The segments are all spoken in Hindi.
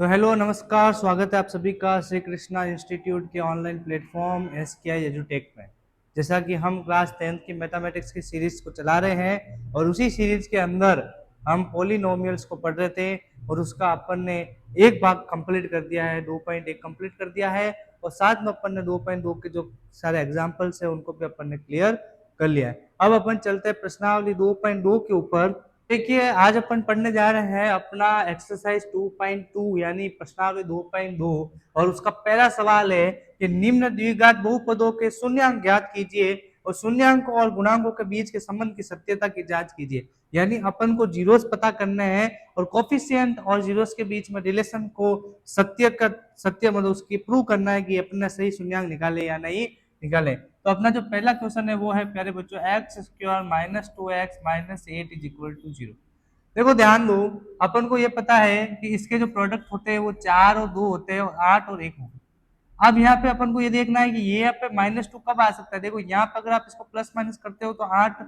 तो हेलो नमस्कार, स्वागत है आप सभी का श्री कृष्णा इंस्टीट्यूट के ऑनलाइन प्लेटफॉर्म SKI एजुटेक में। जैसा कि हम क्लास 10th की मैथमेटिक्स की सीरीज को चला रहे हैं और उसी सीरीज के अंदर हम पॉलिनोमियल्स को पढ़ रहे थे और उसका अपन ने एक भाग कंप्लीट कर दिया है, 2.1 कंप्लीट कर दिया है और साथ में अपन ने 2.2 के जो सारे एग्जाम्पल्स है उनको भी अपन ने क्लियर कर लिया है। अब अपन चलते हैं प्रश्नावली 2.2 के ऊपर। देखिए आज अपन पढ़ने जा रहे हैं अपना एक्सरसाइज 2.2 यानी प्रश्नावली 2.2 और उसका पहला सवाल है कि निम्न द्विघात बहुपदों के शून्यांक ज्ञात कीजिए और शून्यांकों और गुणांकों के बीच के संबंध की सत्यता की जांच कीजिए। यानी अपन को जीरोस पता करने हैं और कोफिशिएंट और जीरोस के बीच में रिलेशन को सत्य मतलब उसकी प्रूव करना है कि अपने सही शून्यांक निकाले या नहीं निकाले। तो अपना जो पहला क्वेश्चन है वो है प्यारे बच्चों x square minus 2x minus 8 is equal to 0। देखो ध्यान दो, अपन को ये पता है कि इसके जो प्रोडक्ट होते हैं वो 4 और 2 होते हैं और 8 और 1 होते हैं। अब यहाँ पे अपन को ये देखना है कि ये यहाँ पे -2 कब आ सकता है। देखो यहाँ पे अगर आप इसको प्लस माइनस करते हो तो 8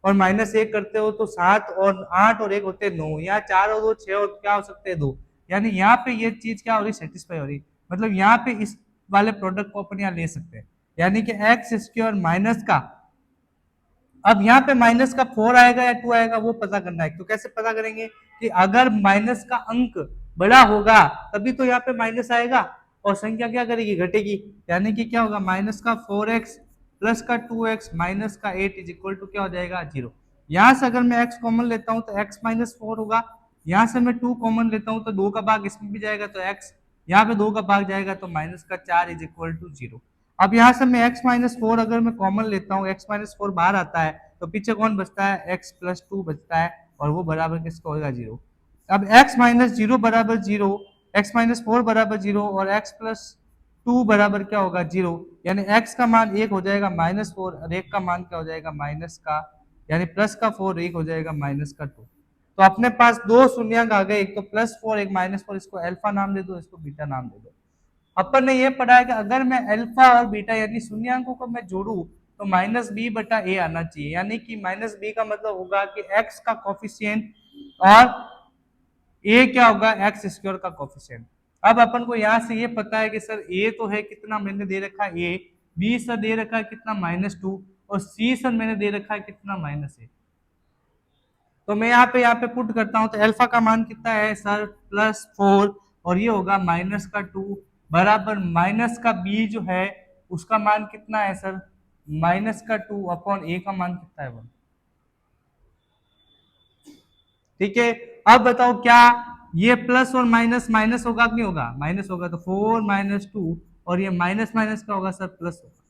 और -1 करते हो तो 7 और 8 और 1 होते हैं 9। यहाँ 4 और 2 6 और क्या हो सकते हैं 2। यानी यहाँ पे ये चीज क्या हो रही सेटिस्फाई हो रही, मतलब यहाँ पे इस वाले प्रोडक्ट को अपन यहाँ ले सकते हैं। यानी कि एक्स स्क्वायर माइनस का, अब यहाँ पे माइनस का 4 आएगा या 2 आएगा वो पता करना है। तो कैसे पता करेंगे कि अगर माइनस का अंक बड़ा होगा तभी तो यहाँ पे माइनस आएगा और संख्या क्या करेगी घटेगी। यानी कि क्या होगा माइनस का 4x प्लस का 2x माइनस का 8 इज इक्वल टू क्या हो जाएगा 0। यहाँ से अगर मैं x कॉमन लेता हूँ तो x माइनस 4 होगा। यहाँ से मैं 2 कॉमन लेता हूँ तो 2 का भाग इसमें भी जाएगा तो x, यहाँ पे 2 का भाग जाएगा तो माइनस का 4 इज इक्वल टू 0। अब यहाँ से मैं x माइनस 4 अगर मैं कॉमन लेता हूँ, x माइनस 4 बाहर आता है तो पीछे कौन बचता है x प्लस 2 बचता है और वो बराबर किसका होगा 0। अब x माइनस 0 बराबर 0, x माइनस 4 बराबर 0 और x प्लस 2 बराबर क्या होगा 0। यानी x का मान 1 हो जाएगा -4 और 1 का मान क्या हो जाएगा माइनस का, यानी प्लस का 4 1 हो जाएगा माइनस का 2। तो अपने पास दो शून्यंक आ गए, एक तो +4 एक -4। इसको अल्फा नाम दे दो, इसको बीटा नाम दे दो। अपन ने ये पढ़ा है कि अगर मैं अल्फा और बीटा यानी शून्यंकों को मैं जोड़ू तो -b/a आना चाहिए। यानी कि -b का मतलब होगा कि x का कोफिशिएंट और a क्या होगा एक्स स्क्वायर का कोफिशिएंट। अब अपन को यहाँ से ये पता है कि सर a तो है कितना मैंने दे रखा है a, b सर दे रखा है कितना -2 और c सर मैंने दे रखा है कितना -1। तो मैं यहाँ पे पुट करता हूँ तो अल्फा का मान कितना है सर +4 और ये होगा -2 बराबर माइनस का b जो है उसका मान कितना है सर -2 अपॉन a का मान कितना है 1। ठीक है, अब बताओ क्या ये प्लस और माइनस माइनस होगा कि नहीं होगा, माइनस होगा तो 4 -2 और ये माइनस माइनस का होगा सर प्लस होगा।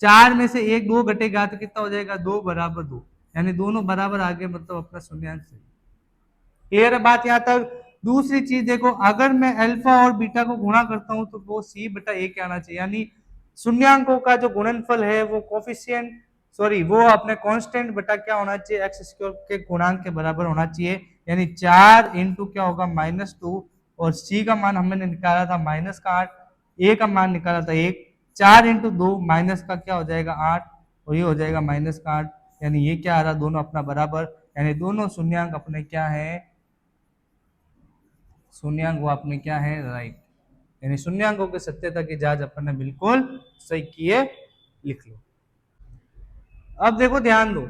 4 में से 1 2 घटेगा तो कितना हो जाएगा 2 बराबर 2, यानी दोनों बराबर आगे मतलब अपना शून्यांक सही। क्लियर है बात यहाँ तक। दूसरी चीज देखो, अगर मैं अल्फा और बीटा को गुणा करता हूं तो वो c/a क्या आना चाहिए, यानी शून्यांकों का जो गुणनफल है वो कोफिशिएंट वो अपने कांस्टेंट बटा क्या होना चाहिए एक्स स्क्वायर के गुणांक के बराबर होना चाहिए। यानी 4 इंटू क्या होगा -2 और c का मान हमने निकाला था -8, a का मान निकाला था 1, 4 इंटू 2 माइनस का क्या हो जाएगा 8 और ये हो जाएगा -8। यानी ये क्या आ रहा दोनों अपना बराबर, यानी दोनों शून्यांक अपने क्या है शून्यांक वो अपने क्या है राइट। यानी शून्यांकों की सत्यता की जांच अपन ने बिल्कुल सही किए, लिख लो। अब देखो ध्यान दो,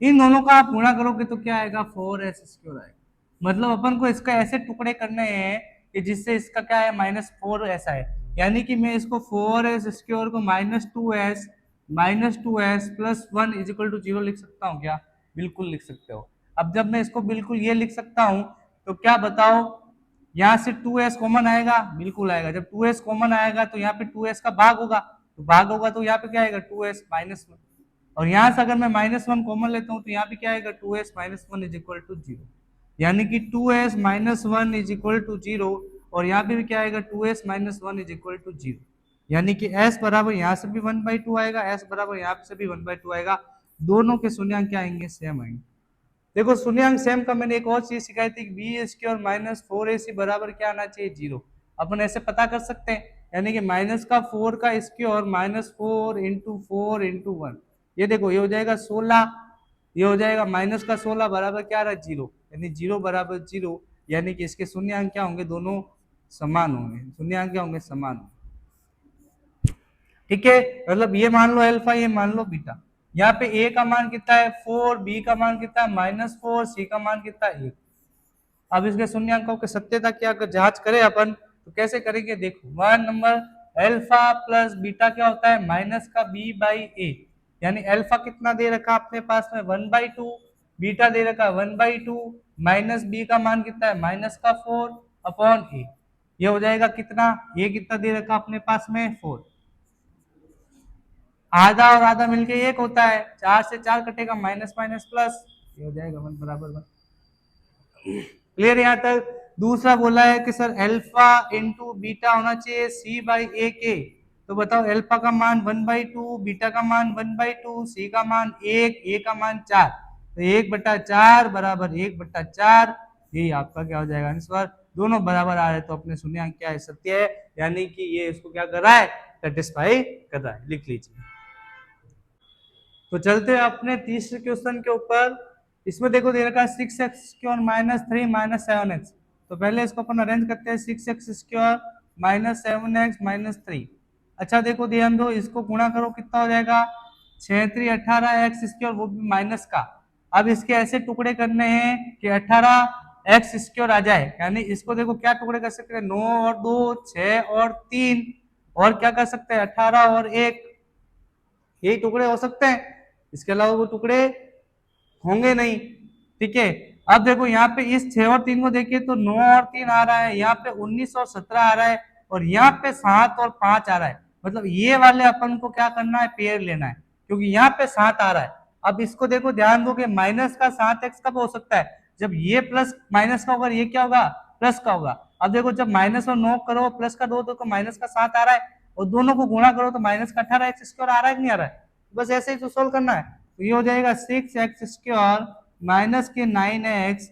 इन दोनों का आप गुणा करोगे तो क्या आएगा 4s² आएगा। मतलब अपन को इसका ऐसे टुकड़े करने हैं कि जिससे इसका क्या है -4 ऐसा है। यानी कि मैं इसको 4s² को -2s plus 1 is equal to 0 लिख सकता हूँ क्या, बिल्कुल लिख सकते हो। अब जब मैं इसको बिल्कुल ये लिख सकता हूँ तो क्या बताओ यहाँ से 2s कॉमन आएगा, बिल्कुल आएगा। जब 2s कॉमन आएगा तो यहाँ पे 2s का भाग होगा, तो भाग होगा तो यहाँ पे क्या आएगा 2s -1 और यहाँ से अगर मैं -1 कॉमन लेता हूँ तो यहाँ पे क्या आएगा 2s -1 इज इक्वल टू 0। यानी कि 2s -1 इज इक्वल टू 0 और यहाँ पे भी क्या आएगा 2s -1 इज इक्वल टू 0। यानी कि s बराबर यहाँ से भी 1/2 आएगा, s बराबर यहाँ से भी 1/2 आएगा। दोनों के शून्यांक क्या आएंगे सेम आएंगे। देखो शून्यांक सेम का मैंने एक और चीज सिखाई थी कि b² -4ac बराबर क्या आना चाहिए 0। अपन ऐसे पता कर सकते हैं, यानी कि माइनस का 4 का स्क्वायर -4 इंटू 4 इंटू 1, ये देखो ये हो जाएगा 16, ये हो जाएगा -16 बराबर क्या आ रहा है 0, यानी 0 बराबर 0। यानी कि इसके शून्यांक क्या होंगे, दोनों समान होंगे, शून्यांक क्या होंगे, समान होंगे। ठीक है, मतलब ये मान लो अल्फा, ये मान लो बीटा। यहाँ पे ए का मान कितना है 4, बी का मान कितना है -4, सी का मान कितना है 1। अब इसके शून्यांकों की सत्यता क्या अगर जांच करें अपन तो कैसे करेंगे, देखो 1 नंबर अल्फा प्लस बीटा क्या होता है माइनस का बी बाई ए, यानी अल्फा कितना दे रखा अपने पास में 1/2, बीटा दे रखा 1/2, माइनस बी का मान कितना है माइनस का 4 अपॉन ए। ये हो जाएगा कितना, ये कितना दे रखा अपने पास में 4, आधा और आधा मिलके 1 होता है, 4 से 4 कटेगा, माइनस माइनस प्लस, ये हो जाएगा 1 बराबर 1। क्लियर यहाँ तक। दूसरा बोला है कि सर अल्फा इंटू बीटा होना चाहिए सी बाई ए के, तो बताओ अल्फा का मान 1/2, बीटा का मान 1/2, सी का मान 1, ए का मान 4, तो 1/4 बराबर 1/4, यही आपका क्या हो जाएगा आंसर। दोनों बराबर आ रहे तो अपने शून्यांक क्या है, सत्य है, यानी कि ये इसको क्या कर रहा है, सेटिस्फाई कर रहा है, लिख लीजिए। तो चलते हैं अपने तीसरे क्वेश्चन के ऊपर। इसमें देखो दे रखा है 6x² -3 -7x, तो पहले इसको अपन अरेंज करते हैं 6x² -7x -3। अच्छा देखो ध्यान दो, इसको गुणा करो कितना हो जाएगा 6 3 18x², वो भी माइनस का। अब इसके ऐसे टुकड़े करने हैं कि 18x² आ जाए, यानी इसको देखो क्या टुकड़े कर सकते हैं 9 और 2 6 और 3, और क्या कर सकते हैं 18 और 1, यही टुकड़े हो सकते हैं, इसके अलावा वो टुकड़े होंगे नहीं। ठीक है, अब देखो यहाँ पे इस 6 और 3 को देखिए तो 9 और 3 आ रहा है, यहाँ पे 19 और 17 आ रहा है, और यहाँ पे 7 और 5 आ रहा है, मतलब ये वाले अपन को क्या करना है, पेयर लेना है, क्योंकि यहाँ पे 7 आ रहा है। अब इसको देखो ध्यान दो कि माइनस का 7x कब हो सकता है, जब ये प्लस माइनस का होगा, ये क्या होगा प्लस का होगा। अब देखो जब माइनस और 9 करो प्लस का 2 तो माइनस का 7 आ रहा है, और दोनों को गुणा करो तो माइनस का 18x² आ रहा है कि नहीं आ रहा है, बस ऐसे ही तो सोल्व करना है। तो ये हो जाएगा 6x² माइनस के 9x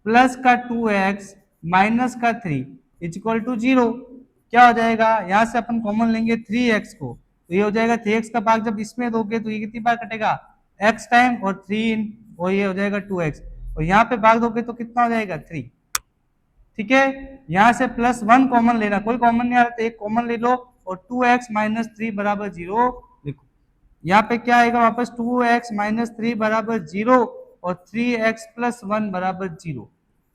प्लस का 2x माइनस का 3 इक्वल टू 0। क्या हो जाएगा, यहां से अपन कॉमन लेंगे 3x को, तो ये हो जाएगा 3x का भाग जब इसमें दोगे तो ये कितनी बार कटेगा x टाइम, और 3 और ये हो जाएगा 2x, और यहाँ पे भाग दोगे तो कितना हो जाएगा 3। ठीक है, यहां से +1 कॉमन लेना, कोई कॉमन नहीं आ रहा तो एक कॉमन ले लो, और 2x माइनस 3 बराबर 0 लिखो। यहाँ पे क्या आएगा वापस 2x माइनस 3 बराबर 0 और 3x प्लस 1 बराबर 0,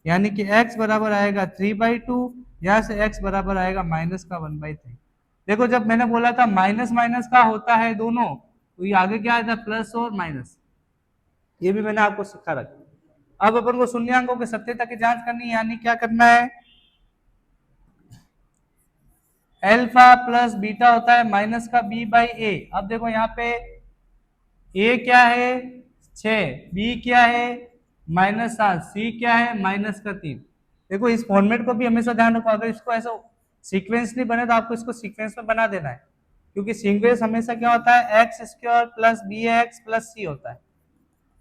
यानी कि x बराबर आएगा 3/2, यहाँ से x बराबर आएगा माइनस का 1/3। देखो जब मैंने बोला था माइनस माइनस का होता है दोनों, तो ये आगे क्या आया था प्लस और माइनस, ये भी मैंने आपको सिखा रखा। अब अपन को शून्यांकों की सत्यता की जांच करनी है, यानी क्या करना है, अल्फा प्लस बीटा होता है माइनस का b बाई ए। अब देखो यहाँ पे a क्या है 6, b क्या है -7, c क्या है -3। देखो इस फॉर्मेट को भी हमेशा ध्यान रखो, अगर इसको ऐसा सीक्वेंस नहीं बने तो आपको इसको सीक्वेंस में बना देना है, क्योंकि सीक्वेंस हमेशा क्या होता है x² plus bx plus c होता है,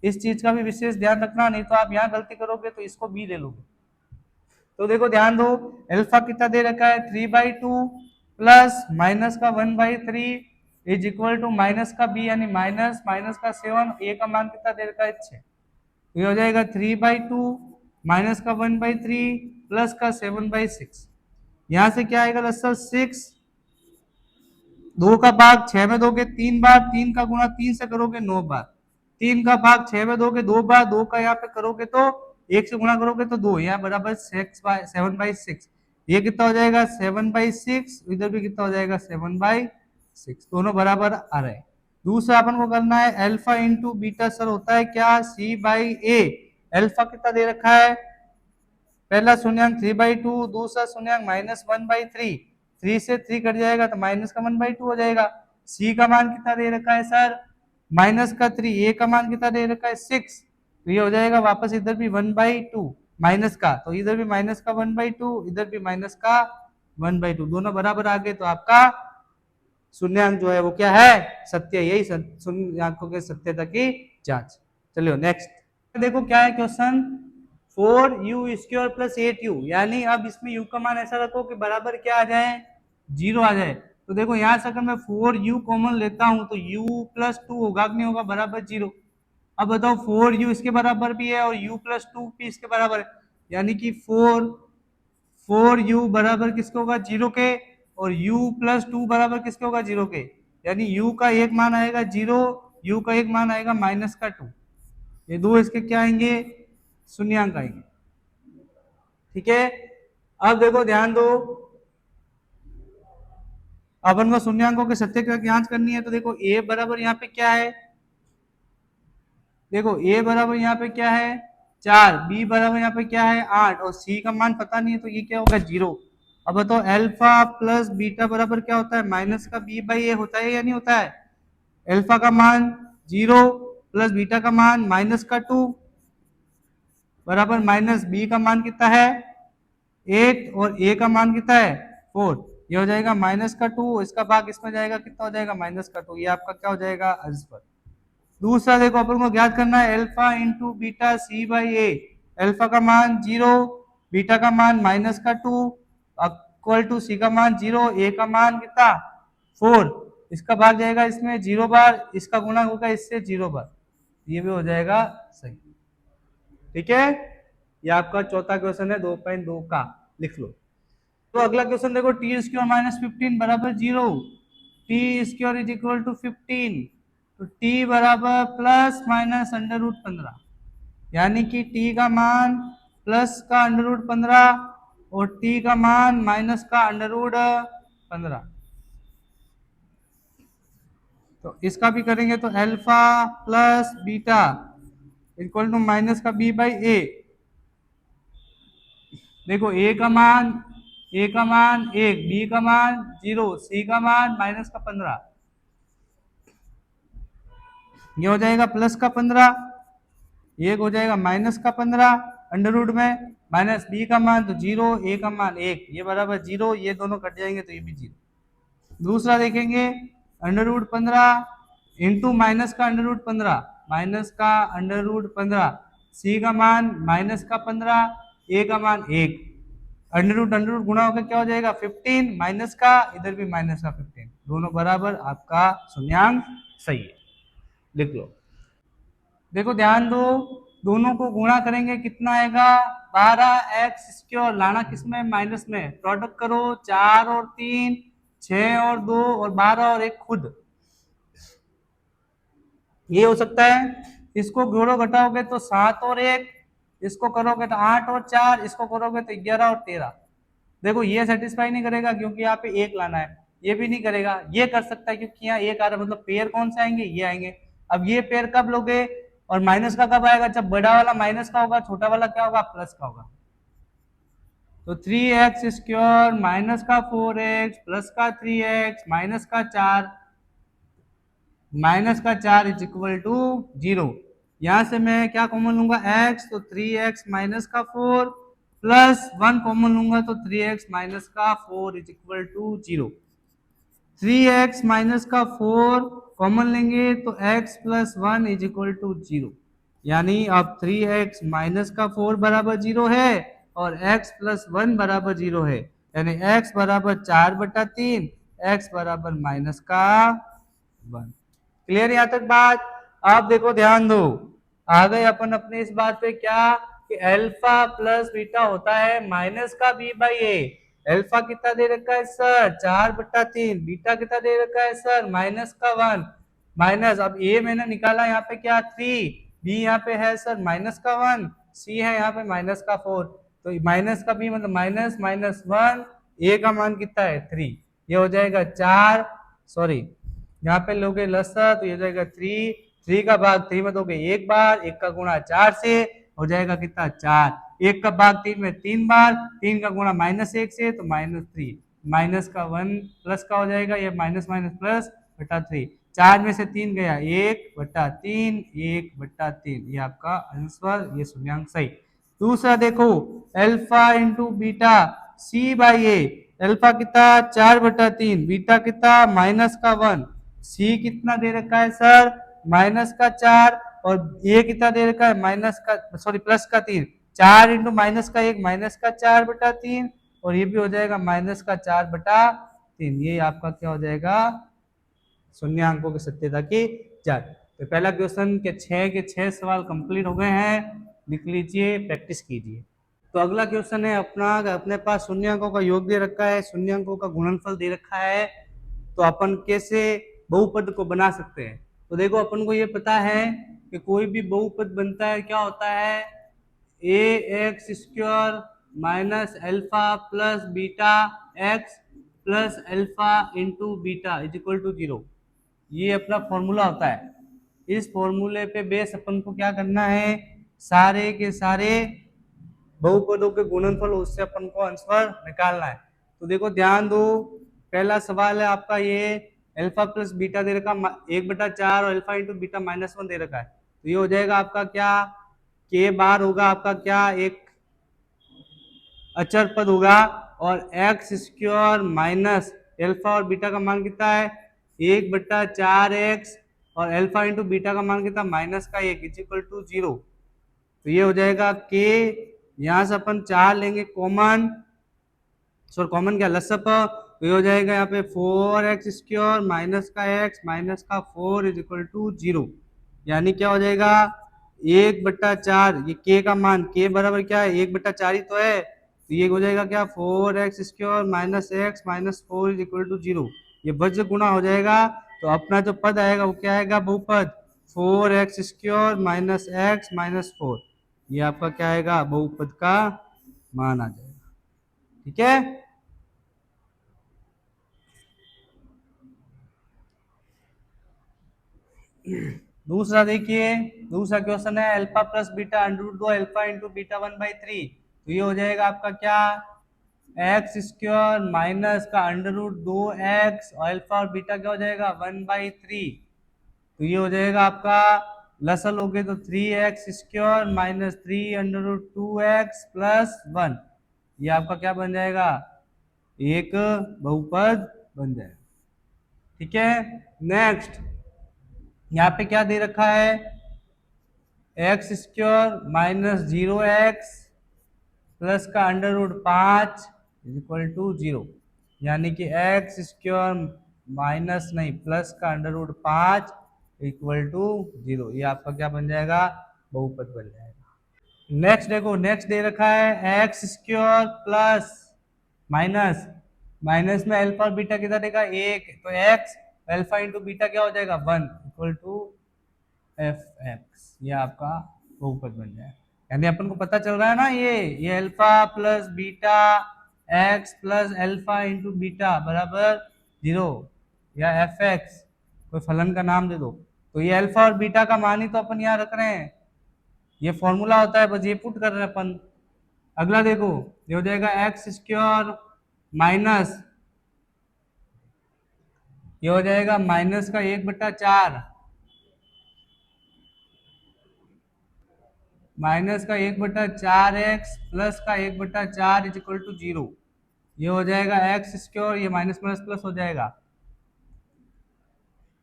इस चीज का भी विशेष ध्यान रखना, नहीं तो आप यहाँ गलती करोगे तो इसको b ले लोगे। तो देखो ध्यान दो, अल्फा कितना दे रखा है 3/2 प्लस माइनस का 1/3 इज इक्वल टू माइनस का b यानी माइनस माइनस का 7, ए का मान कितना दे रखा है 6, तो ये हो जाएगा 3/2 माइनस का 1/3 प्लस का 7/6। यहाँ से क्या आएगा दरअसल 6, 2 का भाग 6 में दोगे 3 बार, 3 का गुणा 3 से करोगे 9 बार, 3 का भाग 6 में दोगे 2 बार, 2 का यहाँ पे करोगे तो 1 से गुणा करोगे तो 2, यहाँ बराबर 7/6, ये कितना हो जाएगा 7/6, इधर भी कितना हो जाएगा 7/6, दोनों बराबर आ रहे हैं। दूसरा अपन को करना है अल्फा इंटू बीटा, सर होता है क्या c/a। अल्फा कितना दे रखा है, पहला शून्यांक 3/2, दूसरा शून्यांक -1/3, 3 से 3 कट जाएगा तो माइनस का 1/2 हो जाएगा। c का मान कितना दे रखा है सर माइनस का 3, a का मान कितना दे रखा है 6, तो ये हो जाएगा वापस इधर भी 1/2 माइनस का, तो इधर भी माइनस का 1/2, इधर भी माइनस का 1/2, दोनों बराबर आ गए, तो आपका शून्यांक जो है वो क्या है सत्य, यही शून्यांकों के सत्यता की जांच। चलिए नेक्स्ट देखो क्या है क्वेश्चन, 4u² प्लस 8u, यानी अब इसमें u का मान ऐसा रखो कि बराबर क्या आ जाए 0 आ जाए। तो देखो यहाँ से अगर मैं 4u कॉमन लेता हूं तो u प्लस 2 होगा कि नहीं होगा, बराबर 0। अब बताओ 4u इसके बराबर भी है और u प्लस 2 भी इसके बराबर है, यानी कि 4u बराबर किसके होगा 0 के, और u प्लस 2 बराबर किसके होगा 0 के, यानी u का एक मान आएगा 0, u का एक मान आएगा माइनस का 2, ये दो इसके क्या आएंगे शून्यांक आएंगे। ठीक है, अब देखो ध्यान दो, अपन को शून्यांकों के सत्य की जांच करनी है, तो देखो a बराबर यहाँ पे क्या है, देखो a बराबर यहाँ पे क्या है 4, b बराबर यहाँ पे क्या है 8, और c का मान पता नहीं है, तो ये क्या होगा 0। अब बताओ अल्फा प्लस बीटा बराबर क्या होता है माइनस का b बाई a होता है या नहीं होता है। अल्फा का मान 0 प्लस बीटा का मान माइनस का 2 बराबर माइनस b का मान कितना है 8 और a का मान कितना है 4, ये हो जाएगा माइनस का 2, इसका भाग इसमें जाएगा कितना हो जाएगा माइनस का 2, ये आपका क्या हो जाएगा आंसर। दूसरा देखो अपन को ज्ञात करना है alpha into beta c by a, alpha का मान 0, बीटा का मान माइनस का 2 इक्वल टू सी का मान 0, ए का मान कितना 4, इसका भाग जाएगा इसमें 0 बार, इसका गुणा होगा इससे 0 बार, ये भी हो जाएगा सही। ठीक है, ये आपका चौथा क्वेश्चन है 2.2 का, लिख लो। तो अगला क्वेश्चन देखो टी स्क्वायर माइनस 15 बराबर 0, t square is equal to 15, तो टी बराबर प्लस माइनस अंडर रूट 15, यानी कि टी का मान प्लस का अंडर रूट 15 और टी का मान माइनस का अंडर रूट 15। तो इसका भी करेंगे तो alpha plus beta equal to minus का बी बाई ए, देखो ए का मान 1, बी का मान 0, सी का मान माइनस का 15, ये हो जाएगा प्लस का 15, एक हो जाएगा माइनस का 15 अंडर रूट में, माइनस बी का मान तो 0, ए का मान 1, ये बराबर 0, ये दोनों कट जाएंगे तो ये भी 0। दूसरा देखेंगे अंडर रूट 15 इंटू माइनस का अंडर रूट 15, माइनस का अंडर रूट 15, सी का मान माइनस का 15, ए का मान 1, अंडर रूट गुणा होकर क्या हो जाएगा 15, माइनस का इधर भी माइनस का 15, दोनों बराबर, आपका शून्यांक सही है, लिख लो। देखो ध्यान दो, दोनों को गुणा करेंगे कितना आएगा 12x स्क्वायर, लाना किसमें माइनस में, प्रोडक्ट करो 4 और 3, 6 और 2 और 12 और 1 खुद, ये हो सकता है। इसको जोड़ो घटाओगे तो 7 और 1, इसको करोगे तो 8 और 4, इसको करोगे तो 11 और 13। देखो ये सेटिस्फाई नहीं करेगा क्योंकि यहाँ पे एक लाना है, ये भी नहीं करेगा, ये कर सकता है क्योंकि यहाँ एक आ रहा है, मतलब पेयर कौन से आएंगे ये आएंगे। अब ये पेयर कब लोगे और माइनस का कब आएगा, जब बड़ा वाला माइनस का होगा, छोटा वाला क्या होगा प्लस का होगा। तो 3x स्क्वायर माइनस का 4x प्लस का 3x माइनस का 4 इज इक्वल टू 0। यहां से मैं क्या कॉमन लूंगा x, तो 3x माइनस का 4 प्लस 1 कॉमन लूंगा तो 3x माइनस का 4 is equal to 0। 3x minus का 4 कॉमन लेंगे तो x plus 1 is equal to 0, यानी अब 3x माइनस का 4 बराबर 0 है और x प्लस 1 बराबर 0 है, यानी x बराबर 4/3, x बराबर माइनस का 1। क्लियर यहाँ तक बात। आप देखो ध्यान दो, आ गए अपन अपने इस बात पे क्या कि अल्फा प्लस बीटा होता है माइनस का बी बाई ए। अल्फा कितना दे रखा है सर 4/3, बीटा कितना दे रखा है सर माइनस का 1, माइनस अब ए मैंने निकाला यहाँ पे क्या 3, बी यहाँ पे है सर माइनस का 1, सी है यहाँ पे माइनस का 4, तो माइनस का बी मतलब माइनस माइनस 1, ए का मान कितना है 3, ये हो जाएगा 4, सॉरी यहाँ पे लोगे लसा तो ये जाएगा 3, 3 का भाग 3 में दोगे एक बार, एक का गुणा 4 से हो जाएगा कितना 4, एक का भाग 3 में 3 बार, 3 का गुणा -1 से तो -3, माइनस का 1 प्लस का हो जाएगा, ये माइनस माइनस प्लस बटा 3, 4 में से 3 गया 1/3, 1/3, ये आपका आंसर, ये शून्यांक सही। दूसरा देखो alpha into beta c by a, alpha कितना 4/3, बीटा कितना माइनस का 1, सी कितना दे रखा है सर माइनस का 4 और ए कितना दे रखा है माइनस का सॉरी प्लस का 3, 4 इंटू माइनस का 1 माइनस का 4/3 और ये भी हो जाएगा माइनस का 4/3, ये आपका क्या हो जाएगा शून्यांकों की सत्यता की जांच। तो पहला क्वेश्चन के 6 सवाल कंप्लीट हो गए हैं, लिख लीजिए, प्रैक्टिस कीजिए। तो अगला क्वेश्चन है अपना, अपने पास शून्यंकों का योग दे रखा है, शून्यंकों का गुणनफल दे रखा है, तो अपन कैसे बहुपद को बना सकते हैं। तो देखो अपन को ये पता है कि कोई भी बहुपद बनता है क्या होता है, a x square minus alpha plus beta x plus alpha into beta is equal to 0। ये अपना फॉर्मूला होता है। इस फॉर्मूले पे बेस अपन को क्या करना है, सारे के सारे बहुपदों के गुणनफल उससे अपन को आंसर निकालना है। तो देखो ध्यान दो, पहला सवाल है आपका ये अल्फा प्लस बीटा दे रखा 1/4 और अल्फा इंटू बीटा -1 दे रखा है। तो ये हो जाएगा आपका क्या, के बार होगा आपका क्या, एक अचर पद होगा, और एक्स स्क्वायर माइनस अल्फा और बीटा का मान कितना है 1/4x और अल्फा इंटू बीटा का मान कितना -1 इज इक्वल टू 0। तो ये हो जाएगा के, यहां से अपन 4 लेंगे कॉमन, सॉरी कॉमन क्या लसअप, तो ये हो जाएगा यहाँ पे 4x स्क्वायर माइनस का x माइनस का 4 इज इक्वल टू 0। यानी क्या हो जाएगा 1/4, ये k का मान, k बराबर क्या है 1/4 ही तो है, तो ये हो जाएगा क्या 4x square minus x minus 4 is equal to 0। ये वज्र गुणा हो जाएगा, तो अपना जो पद आएगा वो क्या आएगा, बहुपद 4x square minus x minus 4, ये आपका क्या आएगा बहुपद का मान आ जाएगा। ठीक है, दूसरा देखिए, दूसरा क्वेश्चन है alpha plus beta √2 alpha into beta 1/3। तो ये हो जाएगा आपका क्या, एक्स स्क्वायर माइनस का √2x और अल्फा और बीटा क्या हो जाएगा 1/3। तो ये हो जाएगा आपका लसल हो गए तो 3x square minus 3√2x plus 1, ये आपका क्या बन जाएगा, एक बहुपद बन जाएगा। ठीक है, नेक्स्ट यहाँ पे क्या दे रखा है, x square minus 0x plus का √5 इज इक्वल टू 0। यानी कि एक्स स्क्वायर माइनस नहीं प्लस का √5 इक्वल टू 0, ये आपका क्या बन जाएगा, बहुपद बन जाएगा। नेक्स्ट देखो, नेक्स्ट दे रखा है x square plus minus, minus में अल्फा और बीटा कितना देगा 1, तो एक्स अल्फा इंटू बीटा क्या हो जाएगा 1 इक्वल टू एफ एक्स, ये आपका बहुपद बन जाएगा। यानी अपन को पता चल रहा है ना, ये alpha plus beta x plus alpha into beta बराबर 0 या एफ एक्स, कोई फलन का नाम दे दो। तो ये अल्फा और बीटा का मान ही तो अपन यहाँ रख रहे हैं, ये फॉर्मूला होता है, बस ये पुट कर रहे हैं अपन। अगला देखो, ये हो जाएगा एक्स स्क्वायर माइनस, ये हो जाएगा माइनस का 1/4 माइनस का 1/4x प्लस का 1/4 इज इक्वल टू 0। ये हो जाएगा एक्स स्क्वायर, ये माइनस माइनस प्लस हो जाएगा,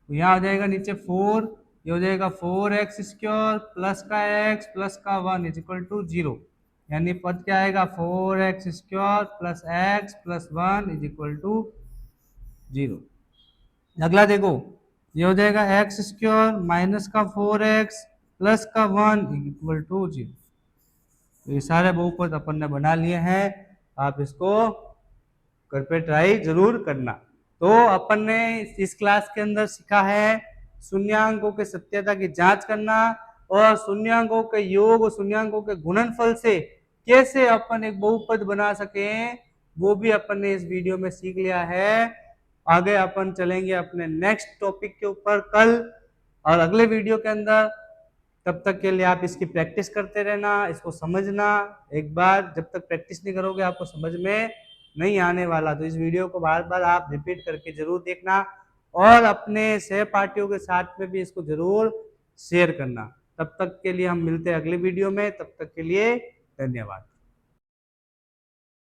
तो यहाँ हो जाएगा नीचे 4, ये हो जाएगा 4x स्क्वायर प्लस का x प्लस का 1 इज इक्वल टू 0। यानी पद क्या आएगा 4x square plus x plus 1 is equal to 0। अगला देखो, ये हो जाएगा एक्स स्क्वायर माइनस का 4x प्लस का 1 इक्वल टू 0। तो ये सारे बहुपद अपन ने बना लिए हैं, आप इसको घर पे ट्राई जरूर करना। तो अपन ने इस क्लास के अंदर सीखा है शून्यांकों के सत्यता की जांच करना, और शून्यांकों के योग और शून्यांकों के गुणनफल से कैसे अपन एक बहुपद बना सके, वो भी अपन ने इस वीडियो में सीख लिया है। आगे अपन चलेंगे अपने नेक्स्ट टॉपिक के ऊपर कल और अगले वीडियो के अंदर। तब तक के लिए आप इसकी प्रैक्टिस करते रहना, इसको समझना। एक बार जब तक प्रैक्टिस नहीं करोगे आपको समझ में नहीं आने वाला, तो इस वीडियो को बार बार आप रिपीट करके जरूर देखना और अपने सहपाठियों के साथ में भी इसको जरूर शेयर करना। तब तक के लिए हम मिलते हैं अगले वीडियो में, तब तक के लिए धन्यवाद।